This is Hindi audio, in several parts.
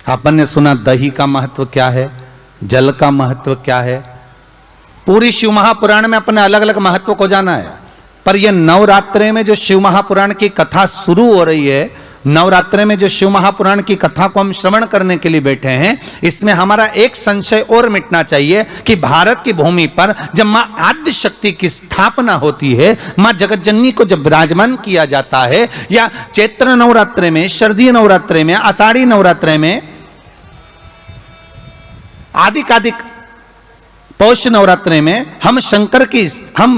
अपन ने सुना दही का महत्व क्या है, जल का महत्व क्या है। पूरी शिव महापुराण में अपने अलग अलग महत्व को जाना है, पर यह नवरात्रे में जो शिव महापुराण की कथा शुरू हो रही है, नवरात्रे में जो शिव महापुराण की कथा को हम श्रवण करने के लिए बैठे हैं, इसमें हमारा एक संशय और मिटना चाहिए कि भारत की भूमि पर जब मां आद्य शक्ति की स्थापना होती है, मां जगतजननी को जब विराजमान किया जाता है, या चैत्र नवरात्रे में, शरदीय नवरात्रे में, आषाढ़ी नवरात्रे में, आदिक पौष नवरात्रे में हम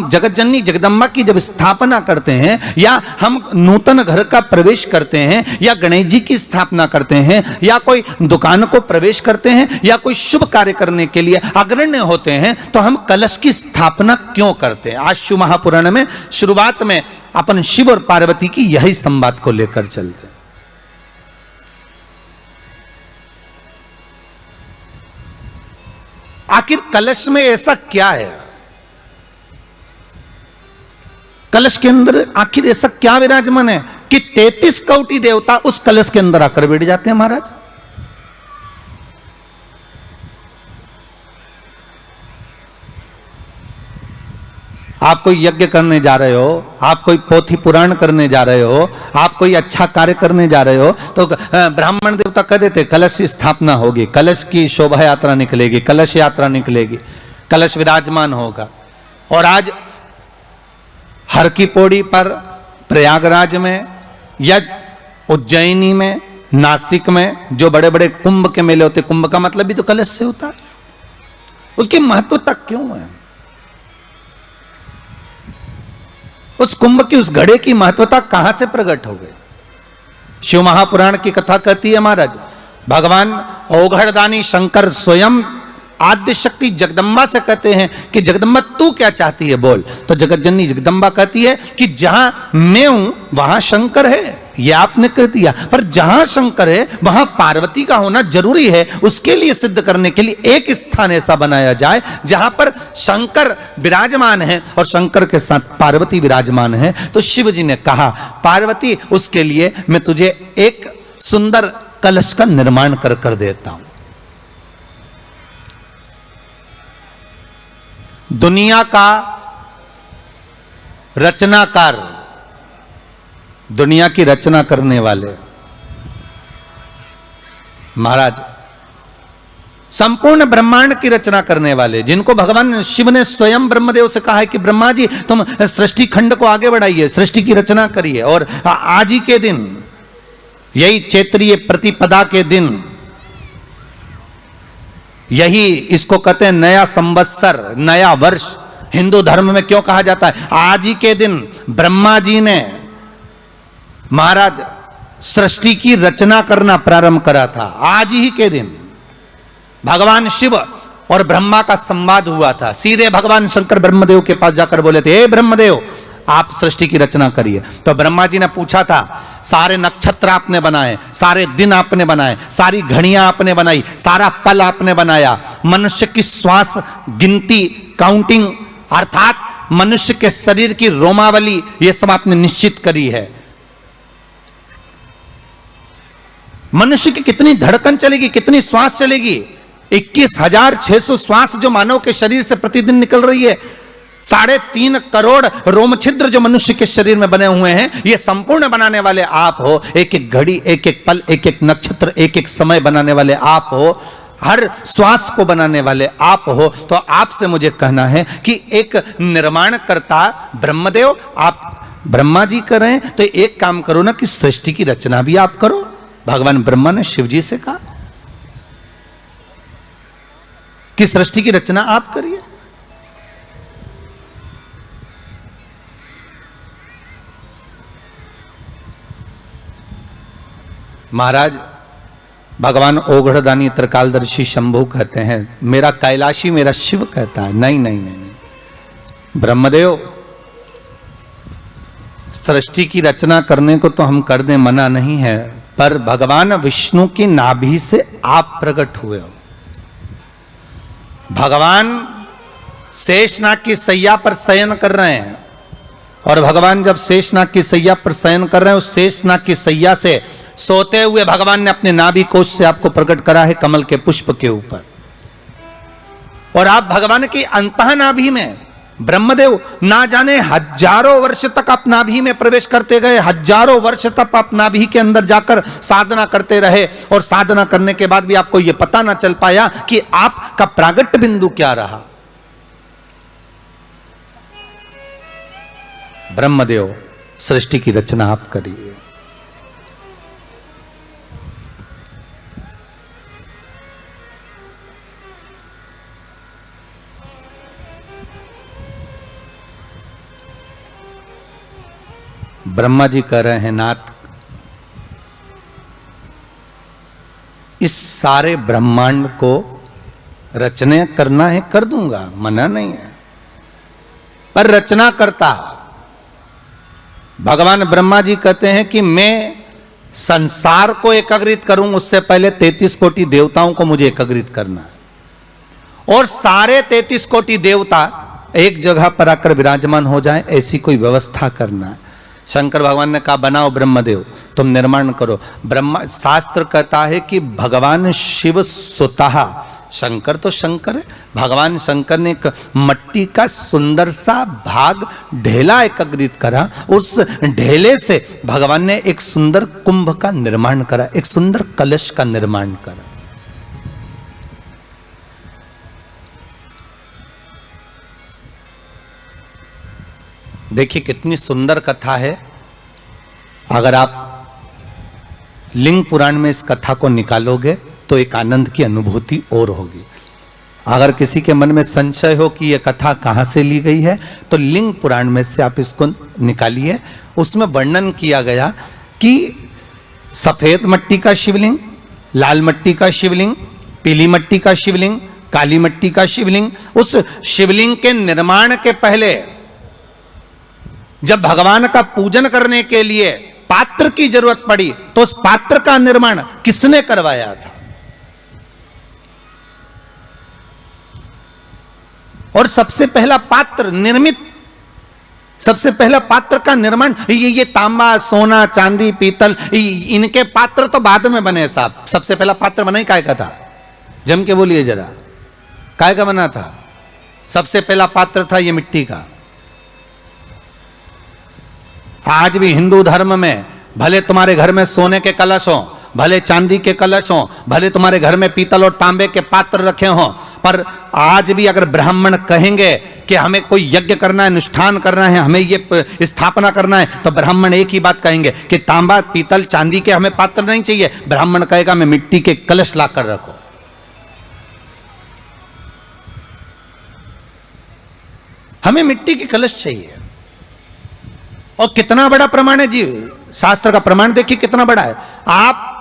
जगतजननी जगदम्बा की जब स्थापना करते हैं, या हम नूतन घर का प्रवेश करते हैं, या गणेश जी की स्थापना करते हैं, या कोई दुकान को प्रवेश करते हैं, या कोई शुभ कार्य करने के लिए अग्रण्य होते हैं, तो हम कलश की स्थापना क्यों करते हैं। आज शिव महापुराण में शुरुआत में अपन शिव और पार्वती की यही संवाद को लेकर चलते हैं। आखिर कलश में ऐसा क्या है, कलश के अंदर आखिर ऐसा क्या विराजमान है कि 33 कोटि देवता उस कलश के अंदर आकर बैठ जाते हैं। महाराज, आप कोई यज्ञ करने जा रहे हो, आप कोई पोथी पुराण करने जा रहे हो, आप कोई अच्छा कार्य करने जा रहे हो, तो ब्राह्मण देवता कह देते कलश की स्थापना होगी, कलश की शोभा यात्रा निकलेगी, कलश यात्रा निकलेगी, कलश विराजमान होगा। और आज हर की पौड़ी पर, प्रयागराज में, या उज्जैनी में, नासिक में जो बड़े बड़े कुंभ के मेले होते, कुंभ का मतलब भी तो कलश से होता है, उसकी महत्वता क्यों है? उस कुंभ की, उस घड़े की महत्वता कहां से प्रकट हो गई? शिव महापुराण की कथा कहती है महाराज, भगवान ओघड़दानी शंकर स्वयं आद्य शक्ति जगदम्बा से कहते हैं कि जगदम्बा तू क्या चाहती है बोल। तो जगतजननी जगदम्बा कहती है कि जहां मैं हूं वहां शंकर है, ये आपने कह दिया, पर जहां शंकर है वहां पार्वती का होना जरूरी है। उसके लिए सिद्ध करने के लिए एक स्थान ऐसा बनाया जाए जहां पर शंकर विराजमान है और शंकर के साथ पार्वती विराजमान है। तो शिव जी ने कहा, पार्वती उसके लिए मैं तुझे एक सुंदर कलश का निर्माण कर देता हूं। दुनिया का रचनाकार, दुनिया की रचना करने वाले महाराज, संपूर्ण ब्रह्मांड की रचना करने वाले, जिनको भगवान शिव ने स्वयं ब्रह्मदेव से कहा है कि ब्रह्मा जी तुम सृष्टि खंड को आगे बढ़ाइए, सृष्टि की रचना करिए। और आज ही के दिन, यही चैत्रीय प्रतिपदा के दिन, यही इसको कहते हैं नया संवत्सर, नया वर्ष। हिंदू धर्म में क्यों कहा जाता है? आज ही के दिन ब्रह्मा जी ने महाराज सृष्टि की रचना करना प्रारंभ करा था। आज ही के दिन भगवान शिव और ब्रह्मा का संवाद हुआ था। सीधे भगवान शंकर ब्रह्मदेव के पास जाकर बोले थे, हे ब्रह्मदेव आप सृष्टि की रचना करिए। तो ब्रह्मा जी ने पूछा था, सारे नक्षत्र आपने बनाए, सारे दिन आपने बनाए, सारी घड़ियां आपने बनाई, सारा पल आपने बनाया, मनुष्य की श्वास गिनती, काउंटिंग, अर्थात मनुष्य के शरीर की रोमावली, ये सब आपने निश्चित करी है। मनुष्य की कितनी धड़कन चलेगी, कितनी श्वास चलेगी, 21,600 श्वास जो मानव के शरीर से प्रतिदिन निकल रही है, 3.5 करोड़ रोम छिद्र जो मनुष्य के शरीर में बने हुए हैं, ये संपूर्ण बनाने वाले आप हो। एक एक घड़ी, एक एक पल, एक एक नक्षत्र, एक एक समय बनाने वाले आप हो, हर श्वास को बनाने वाले आप हो। तो आपसे मुझे कहना है कि एक निर्माणकर्ता ब्रह्मदेव, आप ब्रह्मा जी कर रहे हैं, तो एक काम करो ना कि सृष्टि की रचना भी आप करो। भगवान ब्रह्मा ने शिव जी से कहा कि सृष्टि की रचना आप करिए। महाराज भगवान ओघड़दानी त्रिकालदर्शी शंभु कहते हैं, मेरा कैलाशी मेरा शिव कहता है, नहीं नहीं नहीं, नहीं। ब्रह्मदेव सृष्टि की रचना करने को तो हम कर दें, मना नहीं है, पर भगवान विष्णु की नाभि से आप प्रकट हुए हो। भगवान शेषनाग की सैया पर शयन कर रहे हैं, और भगवान जब शेषनाग की सैया पर शयन कर रहे हैं, उस शेषनाग की सैया से सोते हुए भगवान ने अपने नाभि कोश से आपको प्रकट करा है कमल के पुष्प के ऊपर, और आप भगवान की अंतः नाभि में, ब्रह्मदेव ना जाने हजारों वर्ष तक आप नाभि में प्रवेश करते गए, हजारों वर्ष तक आप नाभि के अंदर जाकर साधना करते रहे, और साधना करने के बाद भी आपको यह पता ना चल पाया कि आपका प्रागट्य बिंदु क्या रहा। ब्रह्मदेव, सृष्टि की रचना आप करिए। ब्रह्मा जी कह रहे हैं, नाथ इस सारे ब्रह्मांड को रचना करना है, कर दूंगा, मना नहीं है, पर रचना करता भगवान ब्रह्मा जी कहते हैं कि मैं संसार को एकाग्रित करूं, उससे पहले 33 कोटि देवताओं को मुझे एकाग्रित करना है, और सारे 33 कोटि देवता एक जगह पर आकर विराजमान हो जाएं, ऐसी कोई व्यवस्था करना है। शंकर भगवान ने कहा बनाओ ब्रह्मदेव, तुम निर्माण करो। ब्रह्मा, शास्त्र कहता है कि भगवान शिव स्वतः, शंकर तो शंकर है, भगवान शंकर ने एक मट्टी का सुंदर सा भाग ढेला एकत्रित करा, उस ढेले से भगवान ने एक सुंदर कुंभ का निर्माण करा, एक सुंदर कलश का निर्माण करा। देखिए कितनी सुंदर कथा है। अगर आप लिंग पुराण में इस कथा को निकालोगे तो एक आनंद की अनुभूति और होगी। अगर किसी के मन में संशय हो कि यह कथा कहाँ से ली गई है, तो लिंग पुराण में से आप इसको निकालिए। उसमें वर्णन किया गया कि सफेद मट्टी का शिवलिंग, लाल मट्टी का शिवलिंग, पीली मट्टी का शिवलिंग, काली मट्टी का शिवलिंग, उस शिवलिंग के निर्माण के पहले जब भगवान का पूजन करने के लिए पात्र की जरूरत पड़ी, तो उस पात्र का निर्माण किसने करवाया था? और सबसे पहला पात्र निर्मित, सबसे पहला पात्र का निर्माण, ये तांबा, सोना, चांदी, पीतल, इनके पात्र तो बाद में बने साहब। सबसे पहला पात्र बना ही काय का था? जम के बोलिए जरा, काय का बना था? सबसे पहला पात्र था ये मिट्टी का। आज भी हिंदू धर्म में भले तुम्हारे घर में सोने के कलश हो, भले चांदी के कलश हो, भले तुम्हारे घर में पीतल और तांबे के पात्र रखे हों, पर आज भी अगर ब्राह्मण कहेंगे कि हमें कोई यज्ञ करना है, अनुष्ठान करना है, हमें ये स्थापना करना है, तो ब्राह्मण एक ही बात कहेंगे कि तांबा, पीतल, चांदी के हमें पात्र नहीं चाहिए। ब्राह्मण कहेगा मैं मिट्टी के कलश लाकर रखो। हमें मिट्टी के कलश चाहिए। और कितना बड़ा प्रमाण है जी, शास्त्र का प्रमाण देखिए कितना बड़ा है। आप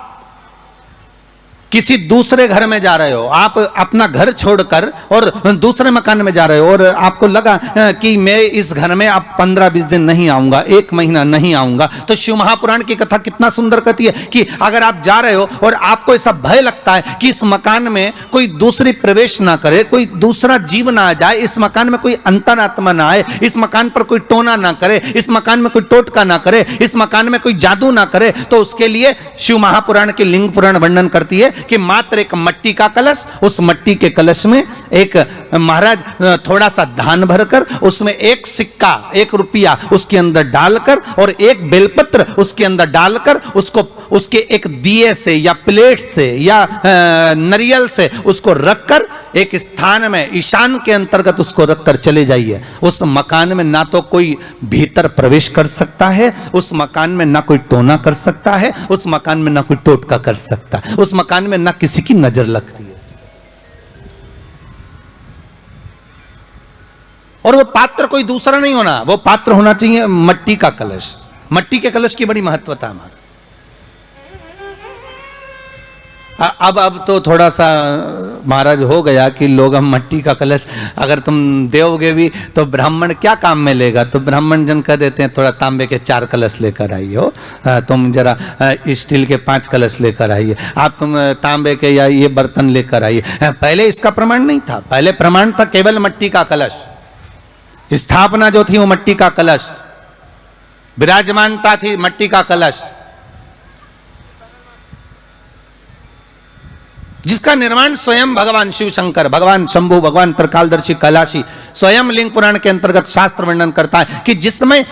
किसी दूसरे घर में जा रहे हो, आप अपना घर छोड़कर और दूसरे मकान में जा रहे हो, और आपको लगा कि मैं इस घर में अब 15-20 दिन नहीं आऊंगा, 1 महीना नहीं आऊंगा, तो शिव महापुराण की कथा कितना सुंदर कहती है कि अगर आप जा रहे हो और आपको ऐसा भय लगता है कि इस मकान में कोई दूसरी प्रवेश ना करे, कोई दूसरा जीव ना आ जाए, इस मकान में कोई अंतरात्मा ना आए, इस मकान पर कोई टोना ना करे, इस मकान में कोई टोटका ना करे, इस मकान में कोई जादू ना करे, तो उसके लिए शिव महापुराण की लिंग पुराण वर्णन करती है कि मात्र एक मट्टी का कलश, उस मट्टी के कलश में एक महाराज थोड़ा सा धान भरकर, उसमें एक सिक्का, 1 रुपया उसके अंदर डालकर और एक बेलपत्र उसके अंदर डालकर, उसको उसके एक दिए से या प्लेट से या नरियल से उसको रखकर एक स्थान में ईशान के अंतर्गत उसको रखकर चले जाइए। उस मकान में ना तो कोई भीतर प्रवेश कर सकता है, उस मकान में ना कोई टोना कर सकता है, उस मकान में ना कोई टोटका कर सकता है, उस मकान में ना किसी की नजर लगती है। और वो पात्र कोई दूसरा नहीं होना, वो पात्र होना चाहिए मट्टी का कलश। मट्टी के कलश की बड़ी महत्वता हमारी। अब तो थोड़ा सा महाराज हो गया कि लोग हम मट्टी का कलश अगर तुम दोगे भी तो ब्राह्मण क्या काम में लेगा, तो ब्राह्मण जन कह देते हैं थोड़ा तांबे के 4 कलश लेकर आइए हो, तुम जरा स्टील के 5 कलश लेकर आइए, आप तुम तांबे के या ये बर्तन लेकर आइए। पहले इसका प्रमाण नहीं था, पहले प्रमाण था केवल मट्टी का कलश। स्थापना जो थी वो मट्टी का कलश, विराजमानता थी मट्टी का कलश। जिसका निर्माण स्वयं भगवान शिव शंकर, भगवान शंभु, भगवान त्रिकालदर्शी कैलाशी स्वयं लिंग पुराण के अंतर्गत शास्त्र वर्णन करता है कि जिसमें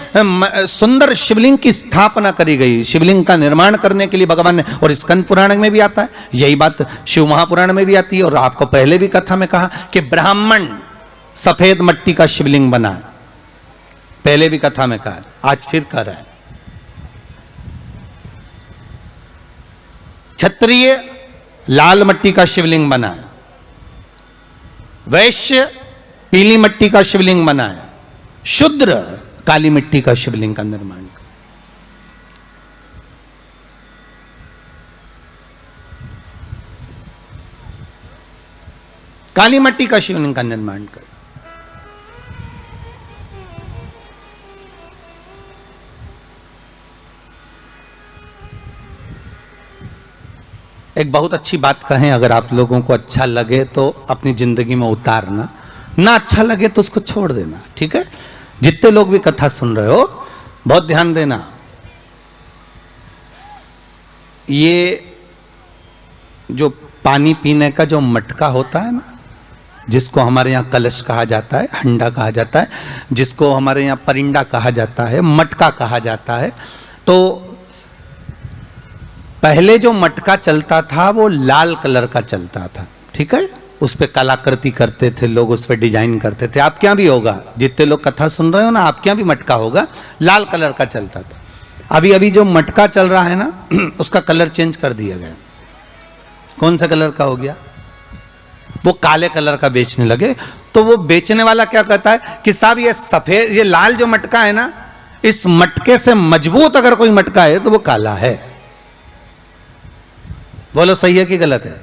सुंदर शिवलिंग की स्थापना करी गई, शिवलिंग का निर्माण करने के लिए भगवान ने, और स्कंद पुराण में भी आता है, यही बात शिव महापुराण में भी आती है। और आपको पहले भी कथा में कहा कि ब्राह्मण सफेद मट्टी का शिवलिंग बनाए, पहले भी कथा में कहा, आज फिर कह रहा है। क्षत्रिय लाल मट्टी का शिवलिंग बनाए, वैश्य पीली मट्टी का शिवलिंग बनाए, शूद्र काली मिट्टी का शिवलिंग का निर्माण कर। काली मट्टी का शिवलिंग का निर्माण कर। एक बहुत अच्छी बात कहें, अगर आप लोगों को अच्छा लगे तो अपनी जिंदगी में उतारना, ना अच्छा लगे तो उसको छोड़ देना, ठीक है। जितने लोग भी कथा सुन रहे हो बहुत ध्यान देना। ये जो पानी पीने का जो मटका होता है ना, जिसको हमारे यहाँ कलश कहा जाता है, हंडा कहा जाता है, जिसको हमारे यहाँ परिंडा कहा जाता है, मटका कहा जाता है, तो पहले जो मटका चलता था वो लाल कलर का चलता था, ठीक है। उस पर कलाकृति करते थे लोग, उस पर डिजाइन करते थे। आपके यहाँ भी होगा, जितने लोग कथा सुन रहे हो ना, आपके यहाँ भी मटका होगा, लाल कलर का चलता था। अभी अभी जो मटका चल रहा है ना, उसका कलर चेंज कर दिया गया। कौन सा कलर का हो गया? वो काले कलर का बेचने लगे। तो वो बेचने वाला क्या कहता है कि साहब ये सफेद, ये लाल जो मटका है ना, इस मटके से मजबूत अगर कोई मटका है तो वो काला है। बोलो सही है कि गलत है?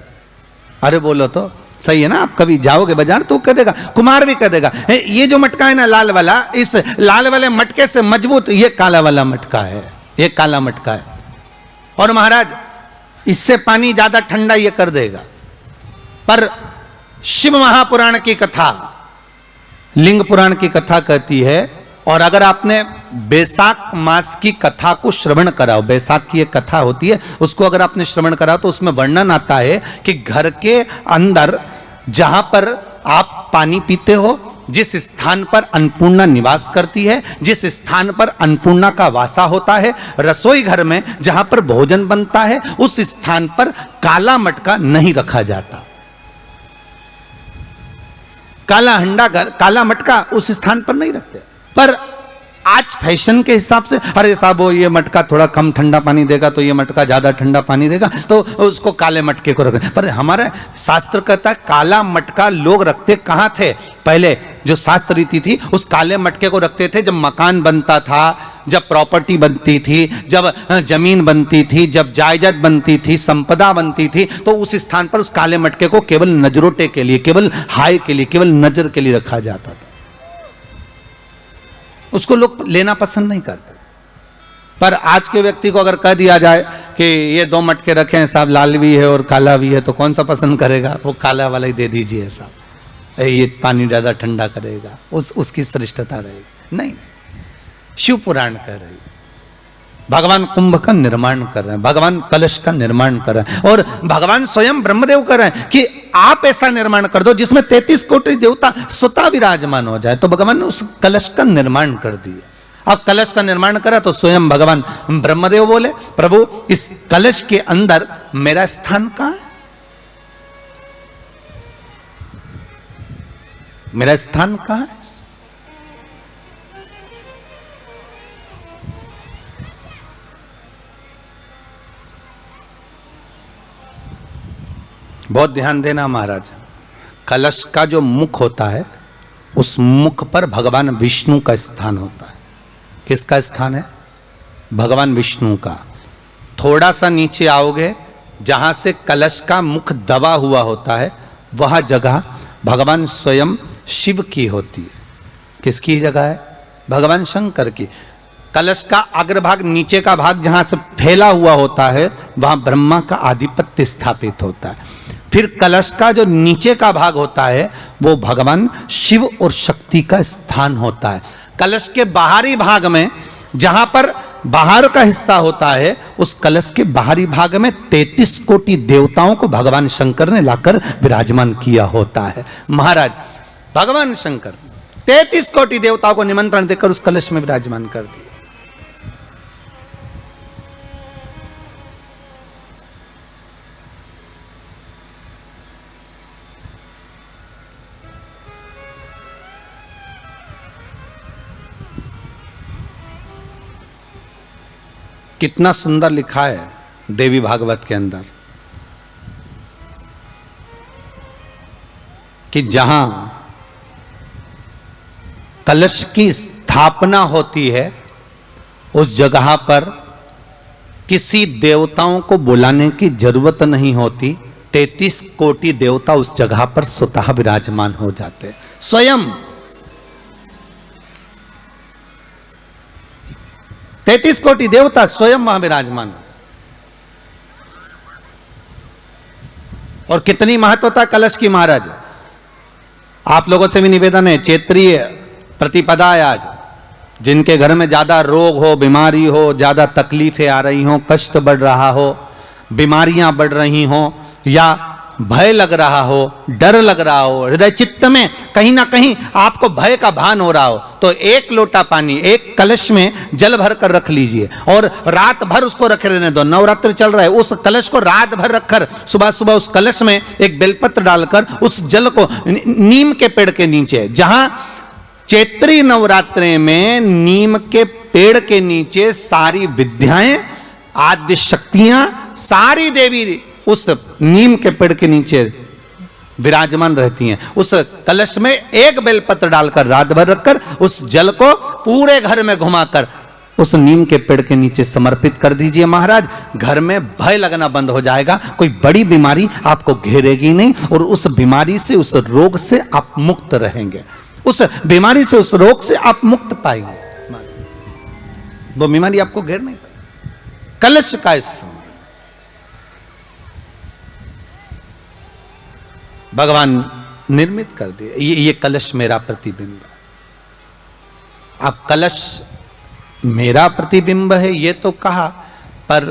अरे बोलो तो सही है ना। आप कभी जाओगे बाजार तो कह देगा, कुमार भी कह देगा, ये जो मटका है ना लाल वाला, इस लाल वाले मटके से मजबूत ये काला वाला मटका है, ये काला मटका है। और महाराज इससे पानी ज्यादा ठंडा ये कर देगा। पर शिव महापुराण की कथा, लिंग पुराण की कथा कहती है, और अगर आपने बैसाख मास की कथा को श्रवण कराओ, बैसाख की एक कथा होती है, उसको अगर आपने श्रवण करा तो उसमें वर्णन आता है कि घर के अंदर जहां पर आप पानी पीते हो, जिस स्थान पर अन्नपूर्णा निवास करती है, जिस स्थान पर अन्नपूर्णा का वासा होता है, रसोई घर में जहां पर भोजन बनता है, उस स्थान पर काला मटका नहीं रखा जाता। काला हंडा, काला मटका उस स्थान पर नहीं रखते। पर आज फैशन के हिसाब से, अरे साहब वो ये मटका थोड़ा कम ठंडा पानी देगा तो ये मटका ज्यादा ठंडा पानी देगा, तो उसको काले मटके को रखें। पर हमारा शास्त्र कहता है काला मटका लोग रखते कहाँ थे? पहले जो शास्त्र रीति थी, उस काले मटके को रखते थे जब मकान बनता था, जब प्रॉपर्टी बनती थी, जब जमीन बनती थी, जब जायदाद बनती थी, संपदा बनती थी, तो उस स्थान पर उस काले मटके को केवल नजरोटे के लिए, केवल हाय के लिए, केवल नजर के लिए रखा जाता था। उसको लोग लेना पसंद नहीं करते। पर आज के व्यक्ति को अगर कह दिया जाए कि ये दो मटके रखे हैं साहब, लाल भी है और काला भी है, तो कौन सा पसंद करेगा? वो काला वाला ही दे दीजिए साहब, ये पानी ज्यादा ठंडा करेगा, उसकी श्रेष्ठता रहेगी। नहीं, शिव पुराण कह रही, भगवान कुंभ का निर्माण कर रहे हैं, भगवान कलश का निर्माण कर रहे हैं, और भगवान स्वयं ब्रह्मदेव कर रहे हैं कि आप ऐसा निर्माण कर दो जिसमें 33 कोटि देवता स्वतः विराजमान हो जाए। तो भगवान ने उस कलश का निर्माण कर दिया। अब कलश का निर्माण करा तो स्वयं भगवान ब्रह्मदेव बोले, प्रभु इस कलश के अंदर मेरा स्थान कहां है? मेरा स्थान कहां है? बहुत ध्यान देना महाराज, कलश का जो मुख होता है, उस मुख पर भगवान विष्णु का स्थान होता है। किसका स्थान है? भगवान विष्णु का। थोड़ा सा नीचे आओगे, जहां से कलश का मुख दबा हुआ होता है, वह जगह भगवान स्वयं शिव की होती है। किसकी जगह है? भगवान शंकर की। कलश का अग्रभाग, नीचे का भाग जहां से फैला हुआ होता है, वहां ब्रह्मा का आधिपत्य स्थापित होता है। फिर कलश का जो नीचे का भाग होता है, वो भगवान शिव और शक्ति का स्थान होता है। कलश के बाहरी भाग में, जहां पर बाहर का हिस्सा होता है, उस कलश के बाहरी भाग में 33 कोटि देवताओं को भगवान शंकर ने लाकर विराजमान किया होता है। महाराज भगवान शंकर 33 कोटि देवताओं को निमंत्रण देकर उस कलश में विराजमान कर दिया। कितना सुंदर लिखा है देवी भागवत के अंदर कि जहां कलश की स्थापना होती है उस जगह पर किसी देवताओं को बुलाने की जरूरत नहीं होती। 33 कोटि देवता उस जगह पर स्वतः विराजमान हो जाते हैं। स्वयं 33 कोटि देवता स्वयं वहां विराजमान। और कितनी महत्वता कलश की महाराज। आप लोगों से भी निवेदन है, क्षेत्रीय प्रतिपदा है आज, जिनके घर में ज्यादा रोग हो, बीमारी हो, ज्यादा तकलीफें आ रही हो, कष्ट बढ़ रहा हो, बीमारियां बढ़ रही हो, या भय लग रहा हो, डर लग रहा हो, हृदय चित्त में कहीं ना कहीं आपको भय का भान हो रहा हो, तो एक लोटा पानी एक कलश में जल भर कर रख लीजिए और रात भर उसको रखे रहने दो। नवरात्र चल रहा है, उस कलश को रात भर रखकर सुबह सुबह उस कलश में एक बेलपत्र डालकर उस जल को नीम के पेड़ के नीचे, जहां चैत्री नवरात्रि में नीम के पेड़ के नीचे सारी विद्याएं, आद्य शक्तियां, सारी देवी उस नीम के पेड़ के नीचे विराजमान रहती हैं। उस कलश में एक बेलपत्र डालकर रात भर रखकर उस जल को पूरे घर में घुमाकर उस नीम के पेड़ के नीचे समर्पित कर दीजिए महाराज। घर में भय लगना बंद हो जाएगा, कोई बड़ी बीमारी आपको घेरेगी नहीं और उस बीमारी से, उस रोग से आप मुक्त रहेंगे। उस बीमारी से, उस रोग से आप मुक्त पाएंगे, वो बीमारी आपको घेर नहीं पाएगी। कलश का इस भगवान निर्मित कर दिए। ये कलश मेरा प्रतिबिंब है। अब कलश मेरा प्रतिबिंब है ये तो कहा, पर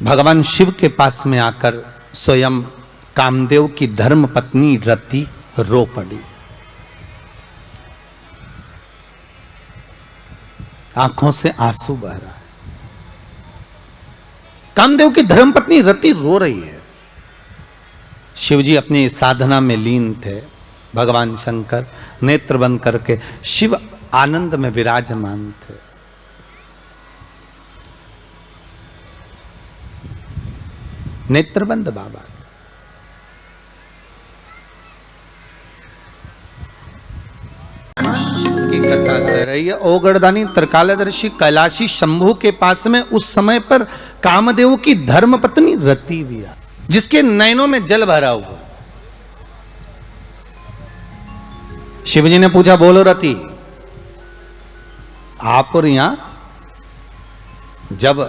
भगवान शिव के पास में आकर स्वयं कामदेव की धर्म पत्नी रति रो पड़ी। आंखों से आंसू बह रहा है। कामदेव की धर्मपत्नी रति रो रही है। शिवजी अपनी साधना में लीन थे। भगवान शंकर नेत्र बंद करके शिव आनंद में विराजमान थे। नेत्र बंद बाबा की कथा कह रही है। ओगड़दानी त्रिकालदर्शी कैलाशी शंभु के पास में उस समय पर कामदेव की धर्मपत्नी रति भी आई, जिसके नयनों में जल भरा हुआ। शिवजी ने पूछा, बोलो रति, आप और यहां जब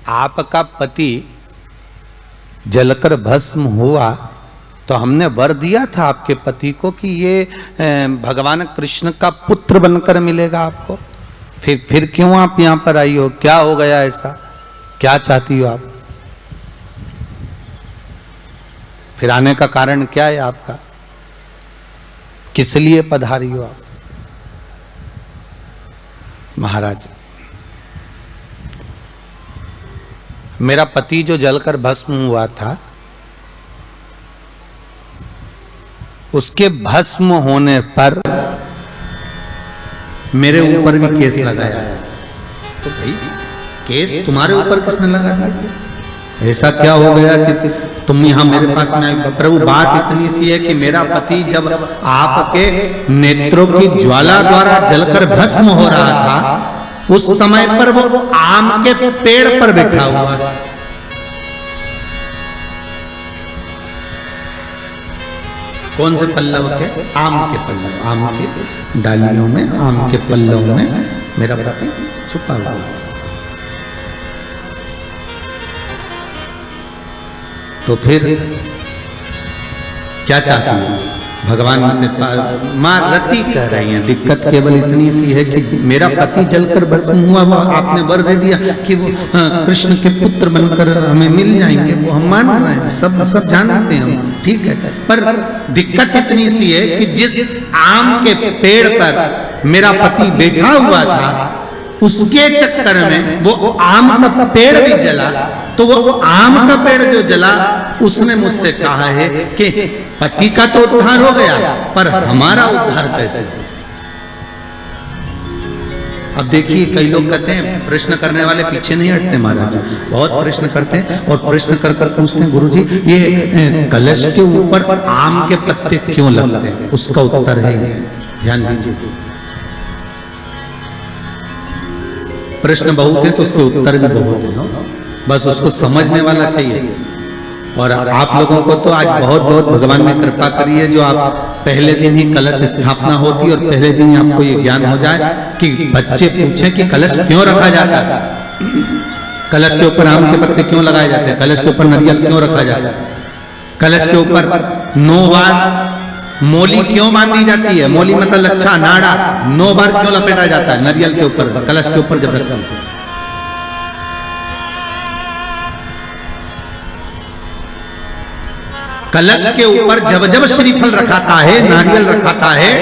आपका पति जलकर भस्म हुआ तो हमने वर दिया था आपके पति को कि ये भगवान कृष्ण का पुत्र बनकर मिलेगा आपको, फिर क्यों आप यहां पर आई हो? क्या हो गया ऐसा? क्या चाहती हो आप? फिर आने का कारण क्या है आपका? किस लिए पधारी हो आप? महाराज, मेरा पति जो जलकर भस्म हुआ था, उसके भस्म होने पर मेरे ऊपर भी केस लगाया। तो भाई केस तुम्हारे ऊपर किसने लगा दिया? ऐसा क्या हो गया कि तुम यहां मेरे पास में आई? प्रभु, बात इतनी सी है कि मेरा पति जब आपके नेत्रों की ज्वाला द्वारा जलकर भस्म हो रहा था, उस समय पर वो आम के पेड़ पर बैठा हुआ था। कौन से पल्लव थे? आम के पल्लव, आम के डालियों में, आम के पल्लव में मेरा पति छुपा हुआ था। तो फिर क्या चाहती है? भगवान से माँ रति कह रही हैं, दिक्कत केवल इतनी सी है कि मेरा पति जलकर भस्म हुआ, वो आपने वर दे दिया कि वो कृष्ण के पुत्र बनकर हमें मिल जाएंगे, वो हम मान रहे हैं, सब जानते हैं हम, ठीक है, पर दिक्कत इतनी सी है कि जिस आम के पेड़ पर मेरा पति बैठा हुआ था उसके चक्कर में वो आम का पेड़ भी जला, तो वो आम का पेड़ जो जला उसने मुझसे कहा है कि पति का तो उद्धार हो गया पर हमारा उद्धार कैसे? अब देखिए कई लोग कहते हैं प्रश्न करने वाले पीछे नहीं हटते महाराज, बहुत प्रश्न करते हैं और प्रश्न कर कर पूछते हैं गुरुजी ये कलश के ऊपर आम के पत्ते क्यों लगते हैं? उसका उत्तर है, ध्यान दीजिए, प्रश्न बहुत है तो उसके उत्तर भी बहुत है, बस उसको समझने वाला चाहिए। और आप लोगों को तो आज बहुत बहुत भगवान ने कृपा करी है जो आप पहले दिन ही कलश स्थापना होती और पहले दिन ही आपको ये ज्ञान हो जाए कि बच्चे पूछें कि कलश क्यों रखा जाता है, कलश के ऊपर आम के पत्ते क्यों लगाए जाते हैं, कलश के ऊपर नारियल क्यों रखा जाता है, कलश के ऊपर 9 बार मोली क्यों बांधी जाती है, मोली मतलब लच्छा नाड़ा 9 बार क्यों लपेटा जाता है नारियल के ऊपर, कलश के ऊपर जब रखते हैं। कलश के ऊपर जब जब श्रीफल रखाता है, नारियल रखाता है,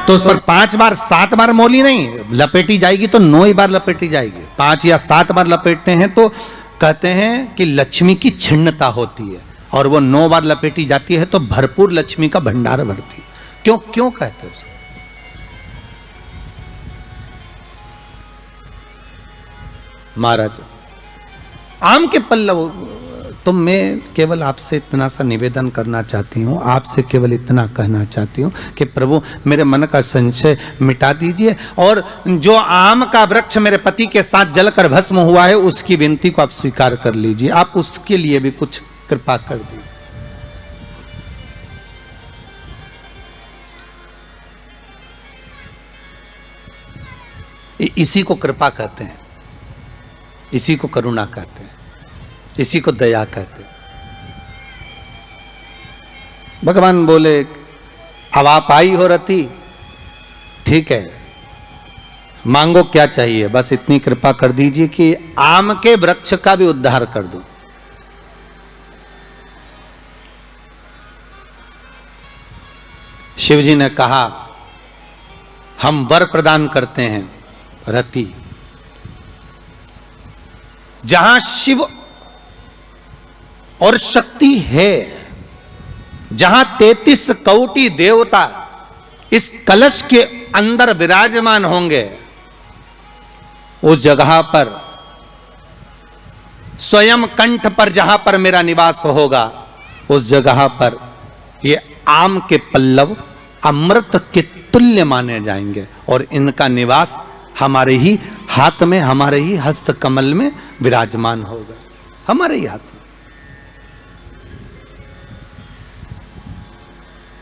तो उस पर 5 बार 7 बार मोली नहीं लपेटी जाएगी, तो 9 ही बार लपेटी जाएगी। 5 या 7 बार लपेटते हैं तो कहते हैं कि लक्ष्मी की छिन्नता होती है, और वो 9 बार लपेटी जाती है तो भरपूर लक्ष्मी का भंडार भरती है। क्यों क्यों कहते हैं उसे? महाराज आम के पल्लव, तो मैं केवल आपसे इतना सा निवेदन करना चाहती हूँ, आपसे केवल इतना कहना चाहती हूँ कि प्रभु मेरे मन का संशय मिटा दीजिए, और जो आम का वृक्ष मेरे पति के साथ जलकर भस्म हुआ है उसकी विनती को आप स्वीकार कर लीजिए, आप उसके लिए भी कुछ कृपा कर दीजिए। इसी को कृपा कहते हैं, इसी को करुणा कहते हैं, इसी को दया कहते हैं। भगवान बोले अब आप आई हो रति, ठीक है, मांगो क्या चाहिए, बस इतनी कृपा कर दीजिए कि आम के वृक्ष का भी उद्धार कर दो। शिवजी ने कहा हम वर प्रदान करते हैं रति, जहां शिव और शक्ति है, जहां 33 कोटि देवता इस कलश के अंदर विराजमान होंगे, उस जगह पर स्वयं कंठ पर जहां पर मेरा निवास होगा, उस जगह पर ये आम के पल्लव अमृत के तुल्य माने जाएंगे, और इनका निवास हमारे ही हाथ में, हमारे ही हस्त कमल में विराजमान होगा, हमारे ही हाथ में।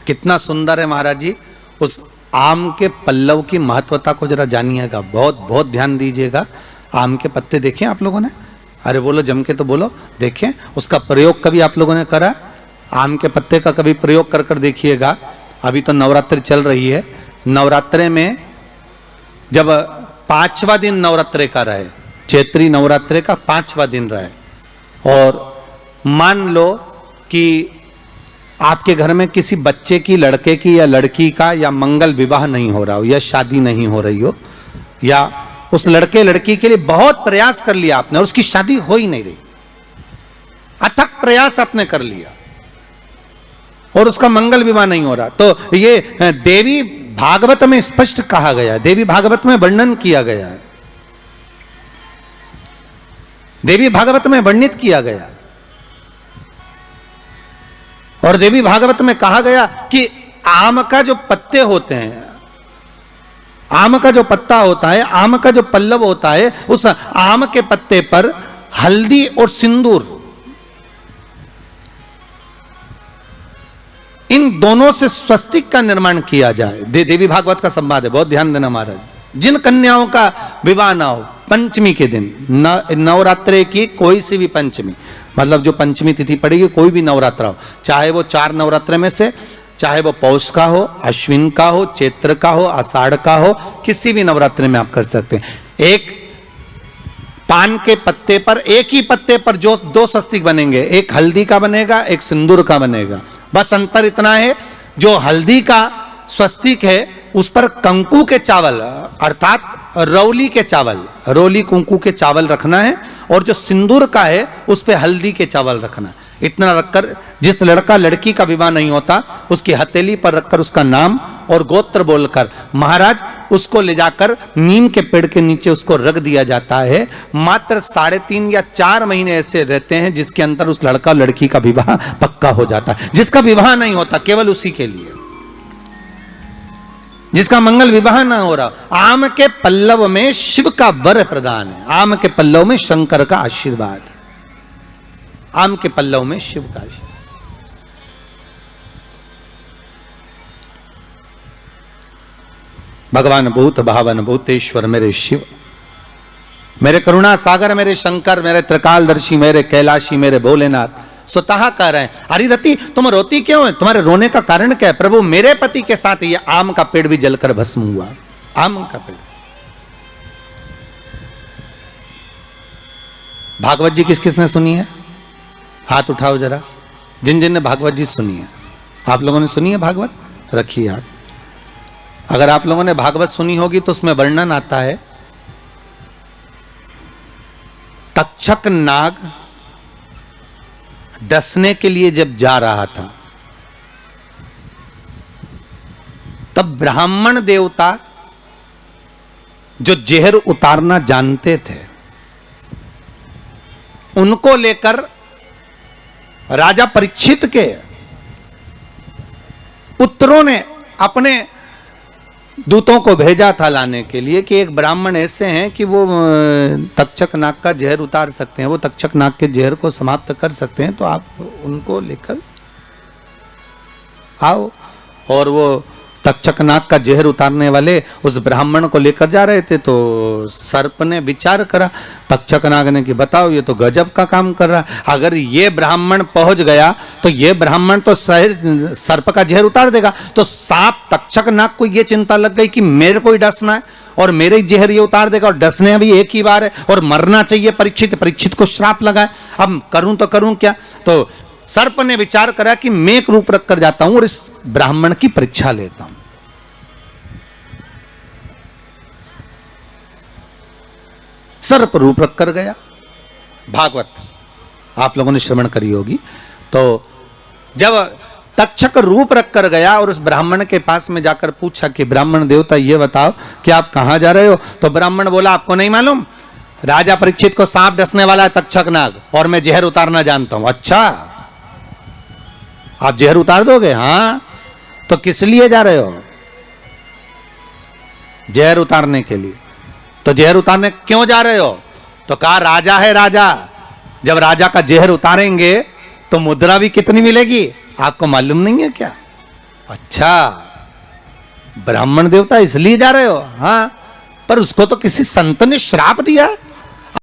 कितना सुंदर है महाराज जी, उस आम के पल्लव की महत्वता को जरा जानिएगा, बहुत बहुत ध्यान दीजिएगा। आम के पत्ते देखें आप लोगों ने, अरे बोलो जम के तो बोलो, देखें उसका प्रयोग कभी आप लोगों ने करा? आम के पत्ते का कभी प्रयोग कर कर देखिएगा। अभी तो नवरात्रि चल रही है, नवरात्रे में जब 5वां दिन नवरात्रे का रहे, चैत्री नवरात्रे का 5वां दिन रहे, और मान लो कि आपके घर में किसी बच्चे की, लड़के की या लड़की का या मंगल विवाह नहीं हो रहा हो, या शादी नहीं हो रही हो, या उस लड़के लड़की के लिए बहुत प्रयास कर लिया आपने और उसकी शादी हो ही नहीं रही, अथक प्रयास आपने कर लिया और उसका मंगल विवाह नहीं हो रहा, तो ये देवी भागवत में स्पष्ट कहा गया है, देवी भागवत में वर्णन किया गया है, देवी भागवत में वर्णित किया गया, और देवी भागवत में कहा गया कि आम का जो पत्ते होते हैं, आम का जो पत्ता होता है, आम का जो पल्लव होता है, उस आम के पत्ते पर हल्दी और सिंदूर, इन दोनों से स्वस्तिक का निर्माण किया जाए। देवी भागवत का संवाद है, बहुत ध्यान देना महाराज। जिन कन्याओं का विवाह ना हो पंचमी के दिन, नवरात्रे की कोई सी भी पंचमी, मतलब जो पंचमी तिथि पड़ेगी, कोई भी नवरात्रा हो, चाहे वो 4 नवरात्रे में से चाहे वो पौष का हो, अश्विन का हो, चैत्र का हो, आषाढ़ का हो, किसी भी नवरात्रि में आप कर सकते हैं। एक पान के पत्ते पर, एक ही पत्ते पर जो 2 स्वस्तिक बनेंगे, एक हल्दी का बनेगा, एक सिंदूर का बनेगा। बस अंतर इतना है, जो हल्दी का स्वस्तिक है उस पर कंकु के चावल अर्थात रौली के चावल, रौली कुंकू के चावल रखना है, और जो सिंदूर का है उस पे हल्दी के चावल रखना है। इतना रखकर जिस लड़का लड़की का विवाह नहीं होता उसकी हथेली पर रखकर उसका नाम और गोत्र बोलकर महाराज उसको ले जाकर नीम के पेड़ के नीचे उसको रख दिया जाता है। मात्र 3.5 या 4 महीने ऐसे रहते हैं जिसके अंदर उस लड़का लड़की का विवाह पक्का हो जाता है। जिसका विवाह नहीं होता केवल उसी के लिए, जिसका मंगल विवाह ना हो रहा, आम के पल्लव में शिव का वर प्रदान है, आम के पल्लव में शंकर का आशीर्वाद, आम के पल्लव में शिव का आशीर्वाद। भगवान भूत भावन भूतेश्वर मेरे शिव, मेरे करुणा सागर मेरे शंकर, मेरे त्रिकालदर्शी, मेरे कैलाशी, मेरे भोलेनाथ स्वतः कह रहे हैं, हरिरति तुम रोती क्यों है, तुम्हारे रोने का कारण क्या है? प्रभु मेरे पति के साथ ये आम का पेड़ भी जलकर भस्म हुआ। आम का पेड़, भागवत जी किस किसने सुनी है? हाथ उठाओ जरा, जिन जिन ने भागवत जी सुनी है। आप लोगों ने सुनी है भागवत? रखिए हाथ। अगर आप लोगों ने भागवत सुनी होगी तो उसमें वर्णन आता है, तक्षक नाग डसने के लिए जब जा रहा था तब ब्राह्मण देवता जो जहर उतारना जानते थे उनको लेकर राजा परीक्षित के पुत्रों ने अपने दूतों को भेजा था लाने के लिए कि एक ब्राह्मण ऐसे हैं कि वो तक्षक नाग का जहर उतार सकते हैं, वो तक्षक नाग के जहर को समाप्त कर सकते हैं, तो आप उनको लेकर आओ। और वो तक्षक नाग का जहर उतारने वाले उस ब्राह्मण को लेकर जा रहे थे, तो सर्प ने विचार करा, तक्षक नाग ने कि बताओ ये तो गजब का काम कर रहा, अगर ये ब्राह्मण पहुंच गया तो ये ब्राह्मण तो सर्प का जहर उतार देगा। तो सांप तक्षक नाग को ये चिंता लग गई कि मेरे को ही डसना है और मेरे ही जहर ये उतार देगा, और डसने भी एक ही बार है और मरना चाहिए परीक्षित, परीक्षित को श्राप लगाए, अब करूं तो करूं क्या। तो सर्प ने विचार करा कि मैं एक रूप रख कर जाता हूं और इस ब्राह्मण की परीक्षा लेता हूं। सर्प रूप रख कर गया। भागवत आप लोगों ने श्रवण करी होगी। तो जब तक्षक रूप रख कर गया और उस ब्राह्मण के पास में जाकर पूछा कि ब्राह्मण देवता ये बताओ कि आप कहां जा रहे हो, तो ब्राह्मण बोला आपको नहीं मालूम, राजा परीक्षित को सांप डसने वाला है तक्षक नाग और मैं जहर उतारना जानता हूं। अच्छा आप जहर उतार दोगे? हाँ। तो किस लिए जा रहे हो? जहर उतारने के लिए। तो जहर उतारने क्यों जा रहे हो? तो कहा राजा है राजा, जब राजा का जहर उतारेंगे तो मुद्रा भी कितनी मिलेगी आपको मालूम नहीं है क्या? अच्छा ब्राह्मण देवता इसलिए जा रहे हो? हाँ। पर उसको तो किसी संत ने श्राप दिया है।